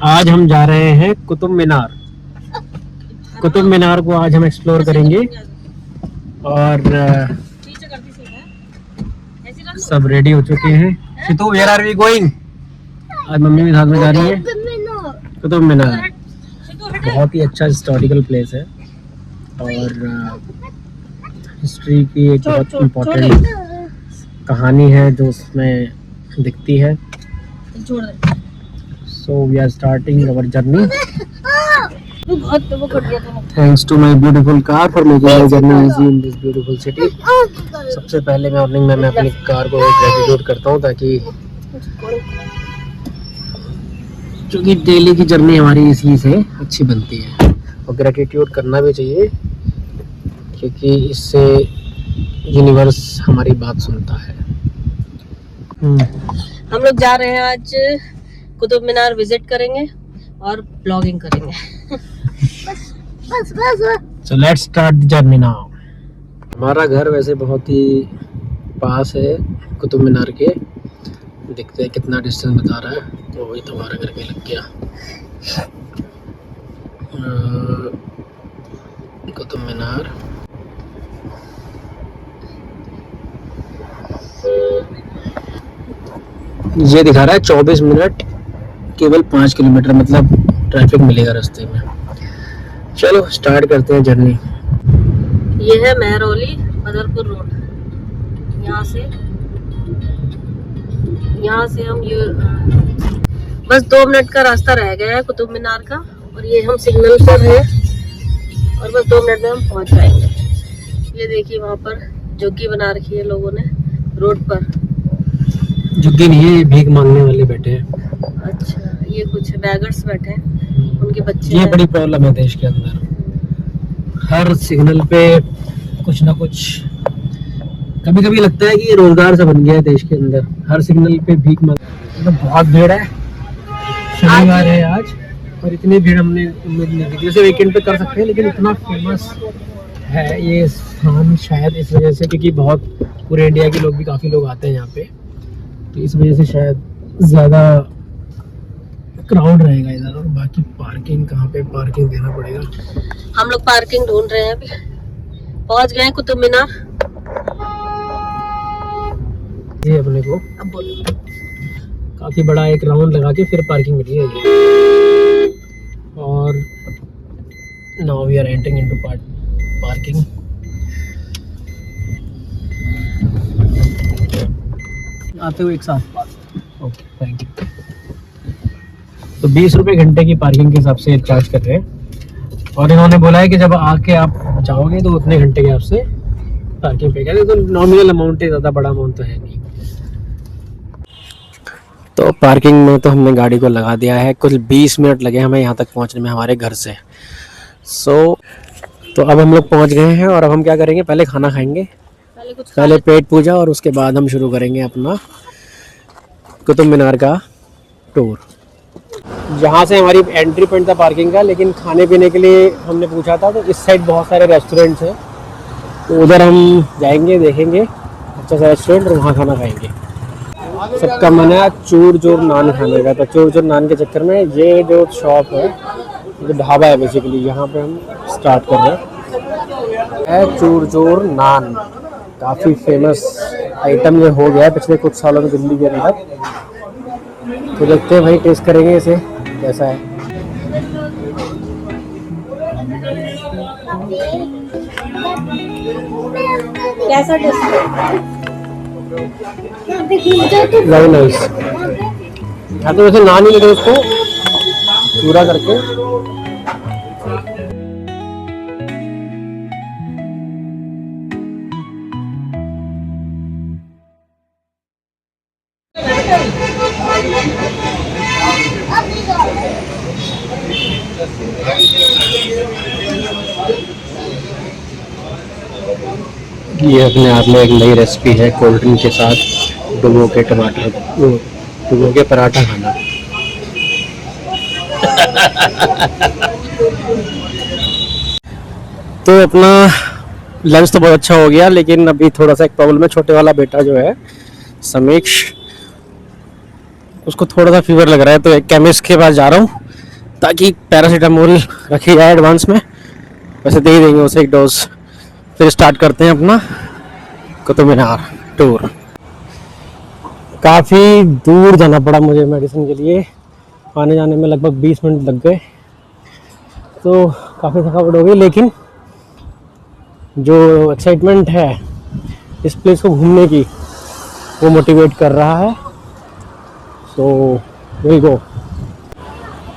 आज हम जा रहे हैं कुतुब मीनार। कुतुब मीनार को आज हम एक्सप्लोर करेंगे और सब रेडी हो चुके हैं। Shitu, where are we going? आज मम्मी भी साथ में जा रही है। कुतुब मीनार बहुत ही अच्छा हिस्टोरिकल प्लेस है और हिस्ट्री की एक बहुत इम्पोर्टेंट कहानी है जो उसमें दिखती है। So we are starting our journey. Thanks to my beautiful car for making my journey easy in this beautiful city. सबसे पहले मॉर्निंग में मैं अपनी कार को ग्रेटिट्यूड करता हूँ ताकि क्योंकि डेली की जर्नी हमारी इसी से अच्छी बनती है और ग्रेटिट्यूड करना भी चाहिए क्योंकि इससे यूनिवर्स हमारी बात सुनता है। हम लोग जा रहे हैं आज कुतुब मीनार विजिट करेंगे और ब्लॉगिंग करेंगे। So let's start the journey now. हमारा घर वैसे बहुत ही पास है कुतुब मीनार के। देखते हैं कितना डिस्टेंस बता रहा है। तो वही तो हमारा घर के लग गया। कुतुब मीनार ये दिखा रहा है 24 मिनट केवल 5 किलोमीटर, मतलब ट्रैफिक मिलेगा रास्ते में। चलो स्टार्ट करते हैं जर्नी। ये है मेहरौली बदरपुर रोड। यहाँ से हम ये बस 2 मिनट का रास्ता रह गया है कुतुब मीनार का और ये हम सिग्नल पर है और बस 2 मिनट में हम पहुँच जाएंगे। ये देखिए वहाँ पर झुग्गी बना रखी है लोगों ने रोड पर। झुग्गी नहीं है, भीख मांगने वाले बैठे हैं। अच्छा, ये कुछ बैगर्स बैठे हैं, उनके बच्चे। ये बड़ी प्रॉब्लम है देश के अंदर। हर सिग्नल पे कुछ ना कुछ, कभी कभी लगता है कि ये रोजगार से बन गया है देश के अंदर। हर सिग्नल पे भीख मांग। तो बहुत भीड़ है, शनिवार है आज और इतनी भीड़ हमने उम्मीद नहीं की थी। जैसे वीकेंड पे कर सकते हैं लेकिन इतना फेमस है ये स्थान शायद इस वजह से क्योंकि बहुत पूरे इंडिया के लोग भी काफ़ी लोग आते हैं यहाँ पे, तो इस वजह से शायद ज़्यादा क्राउड रहेगा इधर। और बाकी पार्किंग कहाँ पे, पार्किंग देना पड़ेगा। हम लोग पार्किंग ढूंढ रहे हैं। अभी पहुंच गए कुतुब मीनार। ये अपने को अब बोलो। काफ़ी बड़ा एक राउंड लगा के फिर पार्किंग मिली है। और now we are entering into parking. आते हुए एक साथ। Okay, thank you. तो 20 रुपये घंटे की पार्किंग के हिसाब से चार्ज कर रहे हैं और इन्होंने बोला है कि जब आके आप जाओगे तो उतने घंटे के आपसे पार्किंग पे करें। तो नॉमिनल अमाउंट है, ज़्यादा बड़ा अमाउंट तो है नहीं। तो पार्किंग में तो हमने गाड़ी को लगा दिया है। कुछ 20 मिनट लगे हमें यहाँ तक पहुँचने में हमारे घर से। तो अब हम लोग पहुँच गए हैं और अब हम क्या करेंगे, पहले खाना खाएंगे, पहले पेट पूजा और उसके बाद हम शुरू करेंगे अपना कुतुब मीनार का टूर। यहाँ से हमारी एंट्री पॉइंट था पार्किंग का, लेकिन खाने पीने के लिए हमने पूछा था तो इस साइड बहुत सारे रेस्टोरेंट्स हैं, तो उधर हम जाएंगे, देखेंगे अच्छा सा रेस्टोरेंट और वहाँ खाना खाएंगे। सबका मन है चूर जोर नान खाने का, तो चूर जोर नान के चक्कर में ये जो शॉप है, जो ढाबा है बेसिकली, यहाँ पे हम स्टार्ट कर रहे हैं। चूर जोर नान काफ़ी फेमस आइटम ये हो गया है पिछले कुछ सालों में दिल्ली के अंदर। तो देखते हैं भाई, टेस्ट करेंगे इसे कैसा है। कैसा टेस्ट है? Very nice. यहाँ तो वैसे नान ही लेते उसको पूरा करके। ये अपने आप में एक नई रेसिपी है, कोल्ड ड्रिंक के साथ डुबो के टमाटर, डुबो के पराठा खाना। तो अपना लंच तो बहुत अच्छा हो गया, लेकिन अभी थोड़ा सा एक प्रॉब्लम है। छोटे वाला बेटा जो है समीक्ष, उसको थोड़ा सा फीवर लग रहा है, तो एक केमिस्ट के पास जा रहा हूँ ताकि पैरासीटामोल रखी जाए एडवांस में। वैसे दे ही देंगे उसे एक डोज। फिर स्टार्ट करते हैं अपना कुतुब मीनार टूर। काफ़ी दूर जाना पड़ा मुझे मेडिसिन के लिए, आने जाने में लगभग 20 मिनट लग गए, तो काफ़ी थकावट हो गई। लेकिन जो एक्साइटमेंट है इस प्लेस को घूमने की, वो मोटिवेट कर रहा है। So will go.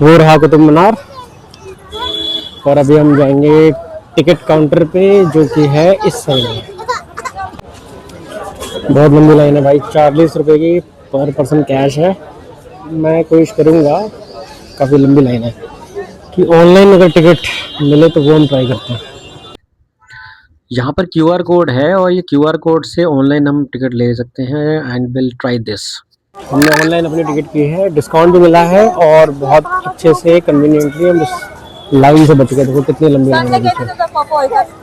वो रहा कुतुब मीनार, और अभी हम जाएंगे टिकट काउंटर पे, जो कि है इस साइड में। बहुत लंबी लाइन है भाई, 40 रुपये की पर पर्सन कैश है। मैं कोशिश करूँगा, काफ़ी लंबी लाइन है, कि ऑनलाइन अगर टिकट मिले तो वो हम ट्राई करते हैं। यहाँ पर क्यूआर कोड है, और ये क्यूआर कोड से ऑनलाइन हम टिकट ले सकते हैं। And will try this. हमने ऑनलाइन अपनी टिकट की है, डिस्काउंट भी मिला है, और बहुत अच्छे से कन्वीनियंटली हम उस लाइन से बच गए। देखो कितनी लंबी लाइन है पीछे।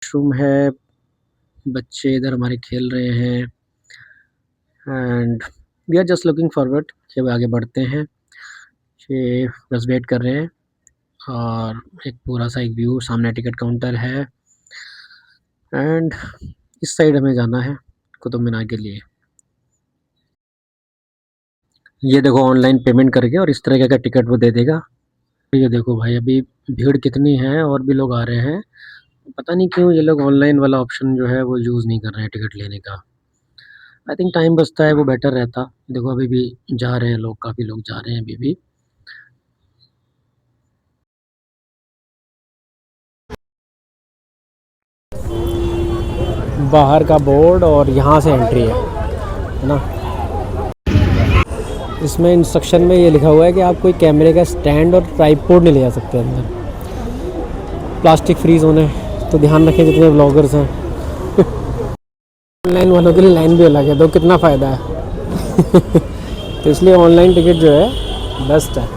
रूम है, बच्चे इधर हमारे खेल रहे हैं, and we are just looking forward कि अब आगे बढ़ते हैं। ये बस वेट कर रहे हैं, और एक पूरा सा एक व्यू सामने टिकट काउंटर है, एंड इस साइड हमें जाना है कुतुब मीनार के लिए। ये देखो ऑनलाइन पेमेंट करके, और इस तरह का टिकट वो दे देगा। ये देखो भाई, अभी भीड़ कितनी है, और भी लोग आ रहे हैं। पता नहीं क्यों ये लोग ऑनलाइन वाला ऑप्शन जो है वो यूज़ नहीं कर रहे हैं टिकट लेने का। आई थिंक टाइम बचता है, वो बेटर रहता। देखो अभी भी जा रहे हैं लोग, काफ़ी लोग जा रहे हैं अभी भी। बाहर का बोर्ड, और यहाँ से एंट्री है ना। इसमें इंस्ट्रक्शन में ये लिखा हुआ है कि आप कोई कैमरे का स्टैंड और ट्राइपॉड नहीं ले जा सकते अंदर, प्लास्टिक फ्री जोन है, तो ध्यान रखें जितने ब्लॉगर्स हैं। ऑनलाइन वालों के लिए लाइन भी अलग है, तो कितना फ़ायदा है। तो इसलिए ऑनलाइन टिकट जो है बेस्ट है।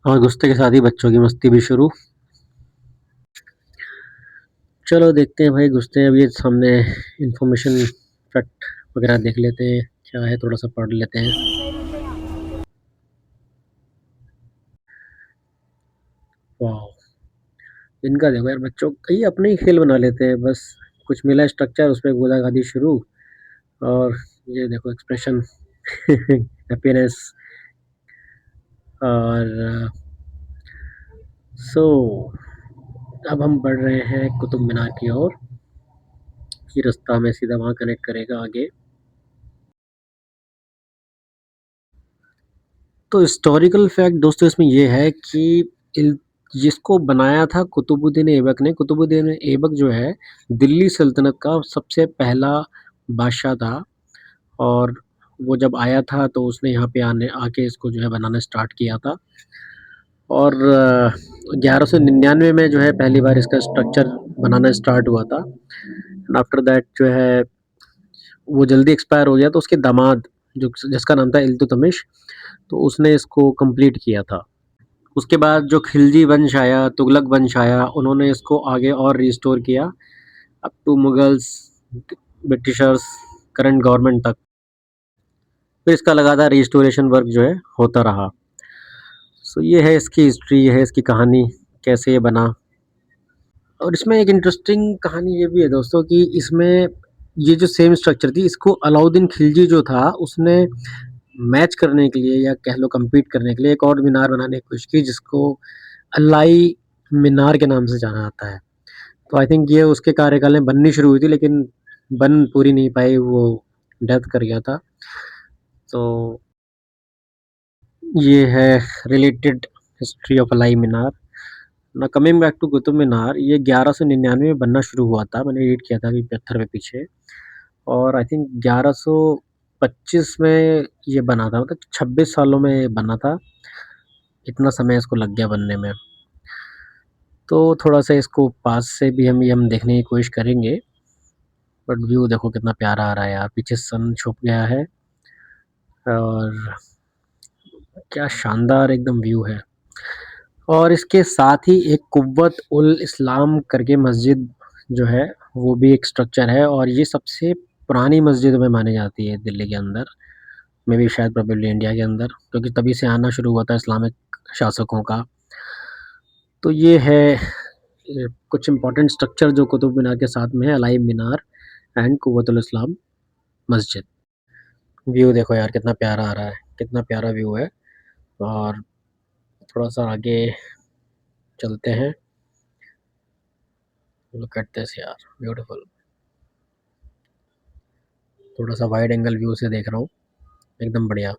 और घुसते के साथ ही बच्चों की मस्ती भी शुरू। चलो देखते हैं भाई, घुसते हैं। अभी ये सामने इंफॉर्मेशन फैक्ट वगैरह देख लेते हैं, क्या है थोड़ा सा पढ़ लेते हैं। वाह, इनका देखो यार, बच्चों ये अपने ही खेल बना लेते हैं। बस कुछ मिला स्ट्रक्चर, उस पर गोदागादी शुरू, और ये देखो एक्सप्रेशन। हैप्पीनेस। और सो अब हम बढ़ रहे हैं कुतुब मीनार की ओर। ये रास्ता हमें सीधा वहाँ कनेक्ट करेगा आगे। तो हिस्टोरिकल फैक्ट दोस्तों इसमें ये है कि जिसको बनाया था कुतुबुद्दीन ऐबक ने। कुतुबुद्दीन ऐबक जो है दिल्ली सल्तनत का सबसे पहला बादशाह था, और वो जब आया था तो उसने यहाँ पे आके इसको जो है बनाना स्टार्ट किया था। और 1199 में जो है पहली बार इसका स्ट्रक्चर बनाना स्टार्ट हुआ था। आफ्टर दैट जो है वो जल्दी एक्सपायर हो गया, तो उसके दामाद जो जिसका नाम था इल्तुतमिश, तो उसने इसको कंप्लीट किया था। उसके बाद जो खिलजी वंश आया, तुगलक वंश आया, उन्होंने इसको आगे और रिस्टोर किया up to Mughals, Britishers, current government तक। फिर इसका लगातार रिस्टोरेशन वर्क जो है होता रहा। सो ये है इसकी हिस्ट्री, ये है इसकी कहानी, कैसे ये बना। और इसमें एक इंटरेस्टिंग कहानी ये भी है दोस्तों कि इसमें ये जो सेम स्ट्रक्चर थी, इसको अलाउद्दीन खिलजी जो था उसने मैच करने के लिए, या कह लो कम्पीट करने के लिए, एक और मीनार बनाने की कोशिश की, जिसको अलाई मीनार के नाम से जाना जाता है। तो आई थिंक ये उसके कार्यकाल में बननी शुरू हुई थी, लेकिन बन पूरी नहीं पाई, वो डेथ कर गया था। तो ये है रिलेटेड हिस्ट्री ऑफ अलाई मीनार। ना coming back to Qutub Minar, ये 1199 में बनना शुरू हुआ था। मैंने रीड किया था अभी पत्थर पे पीछे, और आई थिंक 1125 में ये बना था, मतलब 26 सालों में ये बना था। इतना समय इसको लग गया बनने में। तो थोड़ा सा इसको पास से भी हम देखने की कोशिश करेंगे। बट व्यू देखो कितना प्यारा आ रहा है यार, पीछे सन छुप गया है और क्या शानदार एकदम व्यू है। और इसके साथ ही एक कुव्वत उल इस्लाम करके मस्जिद जो है वो भी एक स्ट्रक्चर है, और ये सबसे पुरानी मस्जिद में मानी जाती है दिल्ली के अंदर, में भी शायद प्रोबेबली इंडिया के अंदर, क्योंकि तभी से आना शुरू हुआ था इस्लामिक शासकों का। तो ये है कुछ इंपॉर्टेंट स्ट्रक्चर जो कुतुब मीनार के साथ में है, अलाई मीनार एंड कुव्वतुल इस्लाम मस्जिद। व्यू देखो यार कितना प्यारा आ रहा है, कितना प्यारा व्यू है। और थोड़ा सा आगे चलते हैं, लुक एट दिस यार, ब्यूटीफुल। थोड़ा सा वाइड एंगल व्यू से देख रहा हूँ, एकदम बढ़िया।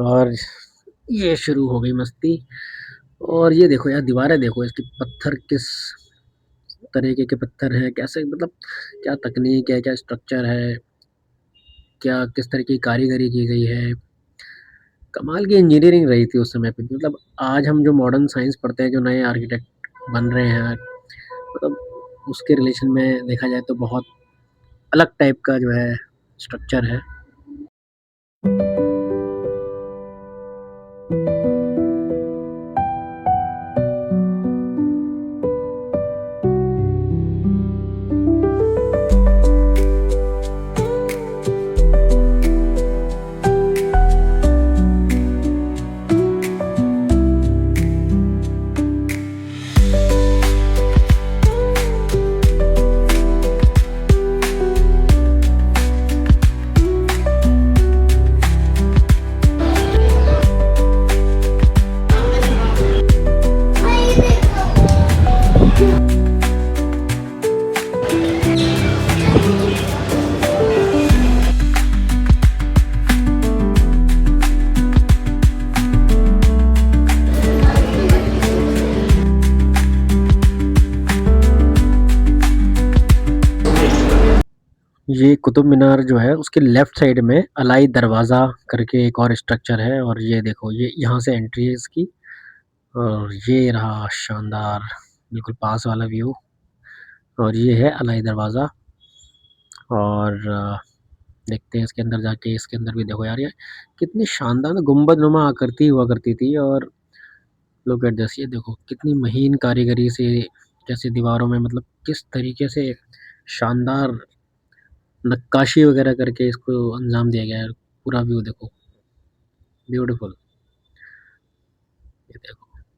और ये शुरू हो गई मस्ती। और ये देखो यार, दीवारें देखो इसकी, पत्थर किस तरीके के पत्थर हैं, कैसे, मतलब क्या तकनीक है, क्या स्ट्रक्चर है, क्या किस तरह की कारीगरी की गई है। कमाल की इंजीनियरिंग रही थी उस समय पे। मतलब आज हम जो मॉडर्न साइंस पढ़ते हैं, जो नए आर्किटेक्ट बन रहे हैं, मतलब उसके रिलेशन में देखा जाए तो बहुत अलग टाइप का जो है स्ट्रक्चर है। ये कुतुब मीनार जो है उसके लेफ्ट साइड में अलाई दरवाज़ा करके एक और स्ट्रक्चर है, और ये देखो, ये यहाँ से एंट्री है इसकी। और ये रहा शानदार बिल्कुल पास वाला व्यू, और ये है अलाई दरवाज़ा। और देखते हैं इसके अंदर जाके। इसके अंदर भी देखो यार, ये कितनी शानदार गुंबदनुमा आकृति हुआ करती थी। और लुक एट दिस, ये देखो कितनी महीन कारीगरी से, कैसे दीवारों में, मतलब किस तरीके से शानदार नक्काशी वगैरह करके इसको अंजाम दिया गया है। पूरा व्यू देखो, ब्यूटीफुल।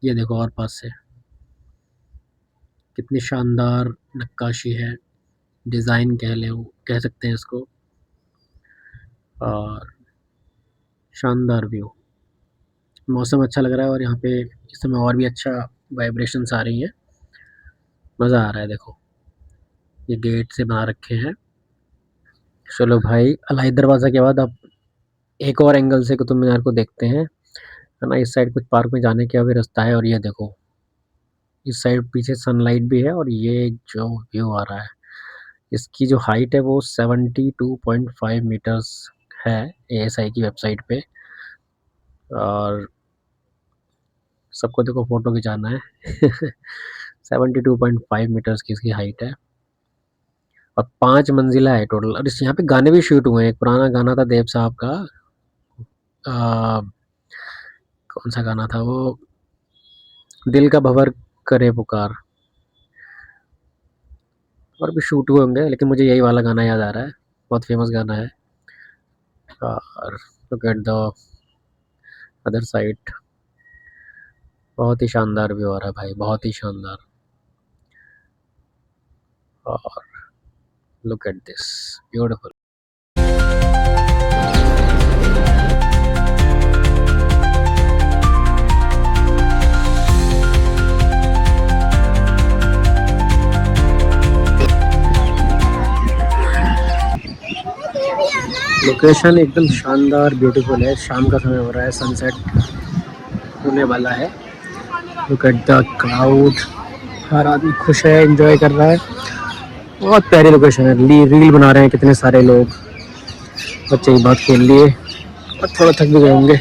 ये देखो और पास से कितनी शानदार नक्काशी है, डिज़ाइन कह सकते हैं इसको। और शानदार व्यू, मौसम अच्छा लग रहा है, और यहाँ पे इस समय और भी अच्छा वाइब्रेशंस आ रही हैं, मज़ा आ रहा है। देखो ये गेट से बना रखे हैं। चलो भाई, अलाई दरवाज़ा के बाद अब एक और एंगल से कुतुब मीनार को देखते हैं, है ना। इस साइड कुछ पार्क में जाने का भी रास्ता है। और ये देखो इस साइड पीछे सनलाइट भी है, और ये जो व्यू आ रहा है, इसकी जो हाइट है वो 72.5 मीटर्स है एएसआई की वेबसाइट पे। और सबको देखो फ़ोटो खिंचाना है 72.5 मीटर्स की इसकी हाइट है, और 5 मंजिला है टोटल। और इस यहाँ पे गाने भी शूट हुए हैं। एक पुराना गाना था देव साहब का, कौन सा गाना था वो, दिल का भंवर करे पुकार। और भी शूट हुए होंगे, लेकिन मुझे यही वाला गाना याद आ रहा है, बहुत फेमस गाना है। और look at the other side, बहुत ही शानदार व्यू आ रहा है भाई, बहुत ही शानदार। और look at this, beautiful. Location एकदम शानदार ब्यूटीफुल है। शाम का समय हो रहा है, सनसेट होने वाला है। लुक एट द क्राउड, हर आदमी खुश है, एंजॉय कर रहा है। बहुत प्यारी लोकेशन है। रील बना रहे हैं कितने सारे लोग। बच्चे की बात खेल लिए और थोड़ा थक भी गए होंगे।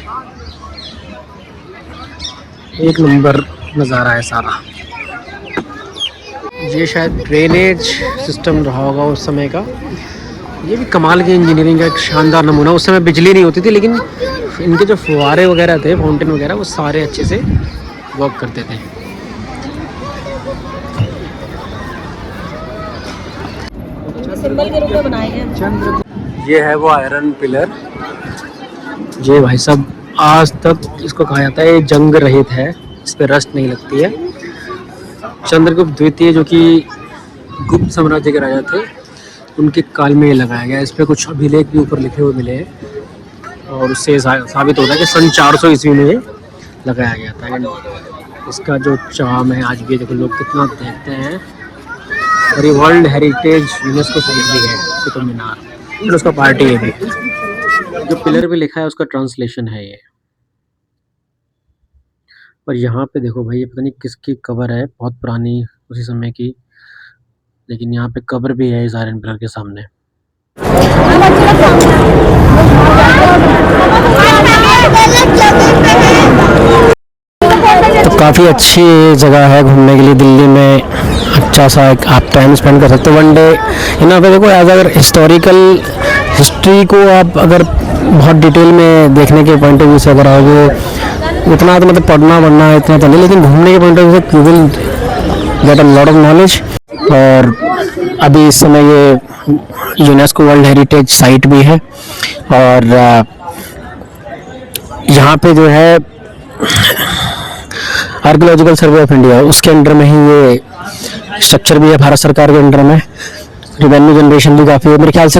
एक नंबर नज़ारा है सारा। ये शायद ड्रेनेज सिस्टम रहा होगा उस समय का। ये भी कमाल की इंजीनियरिंग का एक शानदार नमूना। उस समय बिजली नहीं होती थी, लेकिन इनके जो फुहारे वगैरह थे, फाउंटेन वगैरह, वो सारे अच्छे से वर्क करते थे। सिंबल के रूप में बनाए गए। ये है वो आयरन पिलर। ये भाई साहब आज तक इसको कहा जाता है जंग रहित है, इस पर रस्ट नहीं लगती है। चंद्रगुप्त द्वितीय जो कि गुप्त साम्राज्य के राजा थे, उनके काल में ये लगाया गया। इस पर कुछ अभिलेख भी ऊपर लिखे हुए मिले हैं और उससे साबित होता है कि सन 400 ईस्वी में लगाया गया था। एंड इसका जो चार्म है आज भी देखो लोग कितना देखते हैं। और ये वर्ल्ड हेरिटेज यूनेस्को साइट भी है कुतुब मीनार, फिर उसका पार्टी है भी। जो पिलर पे लिखा है उसका ट्रांसलेशन है ये। और यहाँ पे देखो भाई, ये पता नहीं किसकी कब्र है, बहुत पुरानी उसी समय की, लेकिन यहाँ पे कब्र भी है इस आयरन पिलर के सामने। तो काफ़ी अच्छी जगह है घूमने के लिए दिल्ली में। अच्छा सा एक आप टाइम स्पेंड कर सकते हो वन डे यहाँ पे। देखो एज अगर हिस्टोरिकल हिस्ट्री को आप अगर बहुत डिटेल में देखने के पॉइंट ऑफ व्यू से अगर आओगे, उतना तो मतलब पढ़ना वढ़ना इतना तो नहीं, लेकिन घूमने के पॉइंट ऑफ व्यू से you will get a lot of knowledge. और अभी इस समय ये यूनेस्को वर्ल्ड हेरिटेज साइट भी है। और यहाँ पे जो है आर्कियोलॉजिकल सर्वे ऑफ इंडिया, उसके अंडर में ही ये स्ट्रक्चर भी है, भारत सरकार के अंडर में। रिवेन्यू जनरेशन भी काफ़ी है मेरे ख्याल से।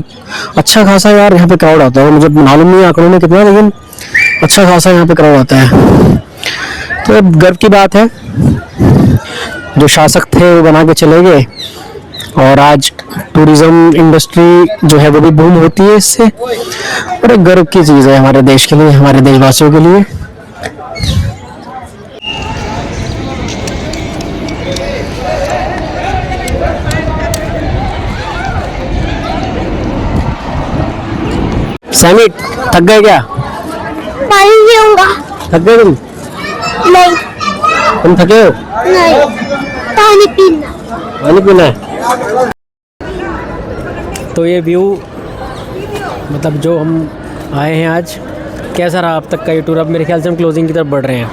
अच्छा खासा यार यहाँ पे क्राउड आता है, मुझे मालूम नहीं आंकड़ों में कितना, लेकिन अच्छा खासा यहाँ पे क्राउड आता है। तो गर्व की बात है, जो शासक थे वो बना के चले गए और आज टूरिज्म इंडस्ट्री जो है वो भी बूम होती है इससे। और एक गर्व की चीज़ है हमारे देश के लिए, हमारे देशवासियों के लिए। सैमी थक गए क्या? पानी पीऊंगा। थक गए तुम? नहीं तुम थके हो? नहीं, पानी पीना। पानी पीना है। तो ये व्यू मतलब जो हम आए हैं आज, कैसा रहा अब तक का ये टूर? अब मेरे ख्याल से हम क्लोजिंग की तरफ बढ़ रहे हैं।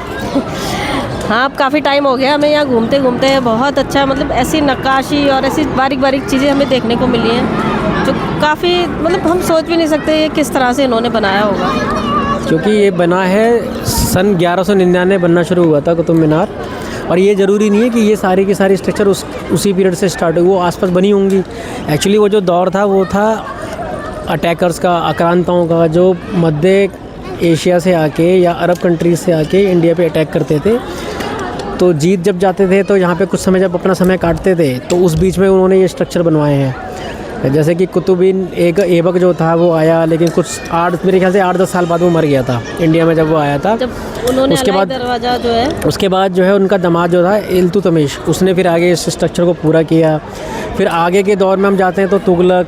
हाँ, अब काफ़ी टाइम हो गया हमें यहाँ घूमते घूमते। बहुत अच्छा, मतलब ऐसी नक्काशी और ऐसी बारीक बारीक चीज़ें हमें देखने को मिली हैं जो काफ़ी, मतलब हम सोच भी नहीं सकते ये किस तरह से इन्होंने बनाया होगा। क्योंकि ये बना है सन 1199 बनना शुरू हुआ था कुतुब मीनार। और ये ज़रूरी नहीं है कि ये सारी की सारी स्ट्रक्चर उसी पीरियड से स्टार्ट हुई, वो आसपास बनी होंगी। एक्चुअली वो जो दौर था वो था अटैकर्स का, आक्रांताओं का, जो मध्य एशिया से आके या अरब कंट्रीज से आके इंडिया पे अटैक करते थे। तो जीत जब जाते थे तो यहाँ पे कुछ समय जब अपना समय काटते थे, तो उस बीच में उन्होंने ये स्ट्रक्चर बनवाए हैं। जैसे कि कुतुबुद्दीन ऐबक जो था वो आया, लेकिन कुछ मेरे ख्याल से 8-10 साल बाद वो मर गया था इंडिया में जब वो आया था। जब उन्होंने उसके बाद दरवाज़ा जो है, उसके बाद जो है उनका दामाद जो था इल्तुतमिश, उसने फिर आगे इस स्ट्रक्चर को पूरा किया। फिर आगे के दौर में हम जाते हैं तो तुगलक,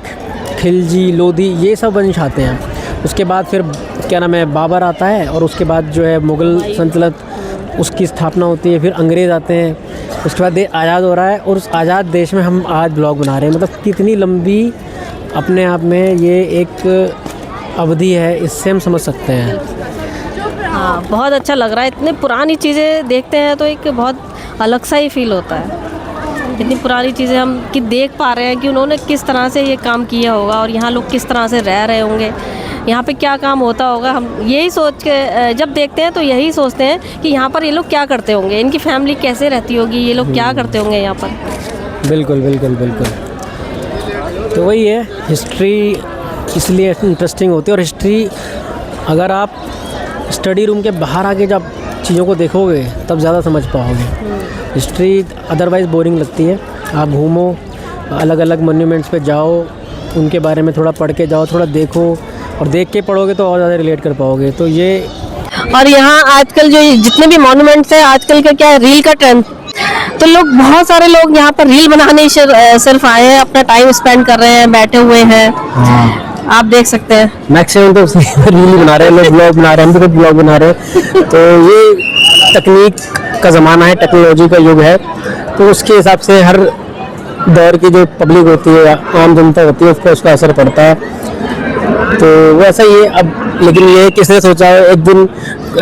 खिलजी, लोधी, ये सब वंश आते हैं। उसके बाद फिर क्या नाम है, बाबर आता है। और उसके बाद जो है मुग़ल सल्तनत, उसकी स्थापना होती है। फिर अंग्रेज़ आते हैं। उसके बाद देश आज़ाद हो रहा है और उस आज़ाद देश में हम आज ब्लॉग बना रहे हैं। मतलब कितनी लंबी अपने आप में ये एक अवधि है, इससे हम समझ सकते हैं। हाँ, बहुत अच्छा लग रहा है। इतनी पुरानी चीज़ें देखते हैं तो एक बहुत अलग सा ही फील होता है। इतनी पुरानी चीज़ें हम कि देख पा रहे हैं कि उन्होंने किस तरह से ये काम किया होगा और यहाँ लोग किस तरह से रह रहे होंगे, यहाँ पे क्या काम होता होगा। हम यही सोच के जब देखते हैं तो यही सोचते हैं कि यहाँ पर ये लोग क्या करते होंगे, इनकी फैमिली कैसे रहती होगी, ये लोग क्या करते होंगे यहाँ पर। बिल्कुल बिल्कुल बिल्कुल। तो वही है, हिस्ट्री इसलिए इंटरेस्टिंग होती है। और हिस्ट्री अगर आप स्टडी रूम के बाहर आके जब चीज़ों को देखोगे तब ज़्यादा समझ पाओगे। हिस्ट्री अदरवाइज़ बोरिंग लगती है। आप घूमो, अलग अलग मॉन्यूमेंट्स पे जाओ, उनके बारे में थोड़ा पढ़ के जाओ, थोड़ा देखो, और देख के पढ़ोगे तो और ज़्यादा रिलेट कर पाओगे। तो ये और यहाँ आजकल जो जितने भी मॉन्यूमेंट्स हैं, आजकल का क्या है, रील का ट्रेंड। तो लोग, बहुत सारे लोग यहाँ पर रील बनाने ही सिर्फ आए हैं, अपना टाइम स्पेंड कर रहे हैं, बैठे हुए हैं। आप देख सकते हैं मैक्सिमम तो रील बना रहे हैं लोग, ब्लॉग बना रहे हैं, हम भी ब्लॉग बना रहे हैं। तो ये तकनीक का ज़माना है, टेक्नोलॉजी का युग है, तो उसके हिसाब से हर दौर की जो पब्लिक होती है, आम जनता होती है, उसको उसका असर पड़ता है। तो वैसा ही है अब। लेकिन ये किसने सोचा है एक दिन,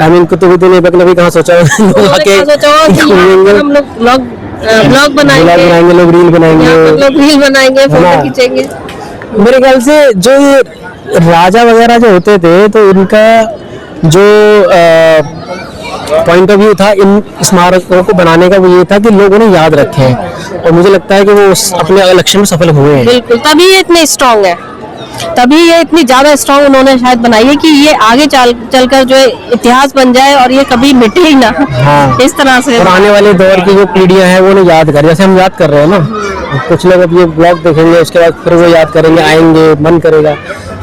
आई मीन कुतुबुद्दीन ऐबक ने भी कहाँ सोचा है लोग आके घूमेंगे, हम लोग ब्लॉग बनाएंगे, लोग रील बनाएंगे, लोग रील बनाएंगे, फोटो खींचेंगे। मेरे ख्याल से जो ये राजा वगैरह जो होते थे, तो इनका जो पॉइंट ऑफ व्यू था इन स्मारकों को बनाने का, वो ये था कि लोग उन्हें याद रखें। और मुझे लगता है कि वो अपने लक्ष्य में सफल हुए हैं। बिल्कुल, तभी ये इतने स्ट्रांग है, तभी ये इतनी ज्यादा स्ट्रांग उन्होंने शायद बनाई है कि ये आगे चलकर जो है इतिहास बन जाए और ये कभी मिटे ही ना। हाँ। इस तरह से और आने वाले दौर की जो पीढ़ियां हैं वो उन्हें याद करें, जैसे हम याद कर रहे हैं ना। कुछ लोग अब ये ब्लॉग देखेंगे, उसके बाद फिर वो याद करेंगे, आएंगे, मन करेगा।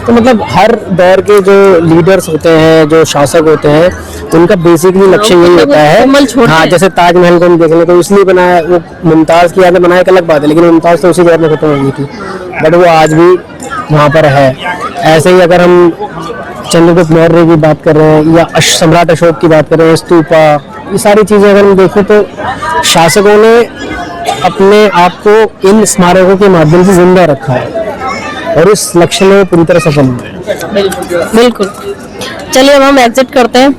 तो मतलब हर दौर के जो लीडर्स होते हैं, जो शासक होते हैं, उनका बेसिकली लक्ष्य यही होता है। हाँ, जैसे ताजमहल को हम देख लें तो इसलिए बनाया, वो मुमताज की याद में बनाया, एक अलग बात है, लेकिन मुमताज तो उसी दौर में खत्म हो गई थी, बट वो आज भी वहाँ पर है। ऐसे ही अगर हम चंद्रगुप्त मौर्य की बात कर रहे हैं या सम्राट अशोक की बात कर रहे हैं, स्तूपा, ये सारी चीज़ें अगर हम देखें तो शासकों ने अपने आप को इन स्मारकों के माध्यम से जिंदा रखा है और इस लक्ष्य में पूरी तरह सफल हुए हैं। बिल्कुल। चलिए अब हम एग्जिट करते हैं।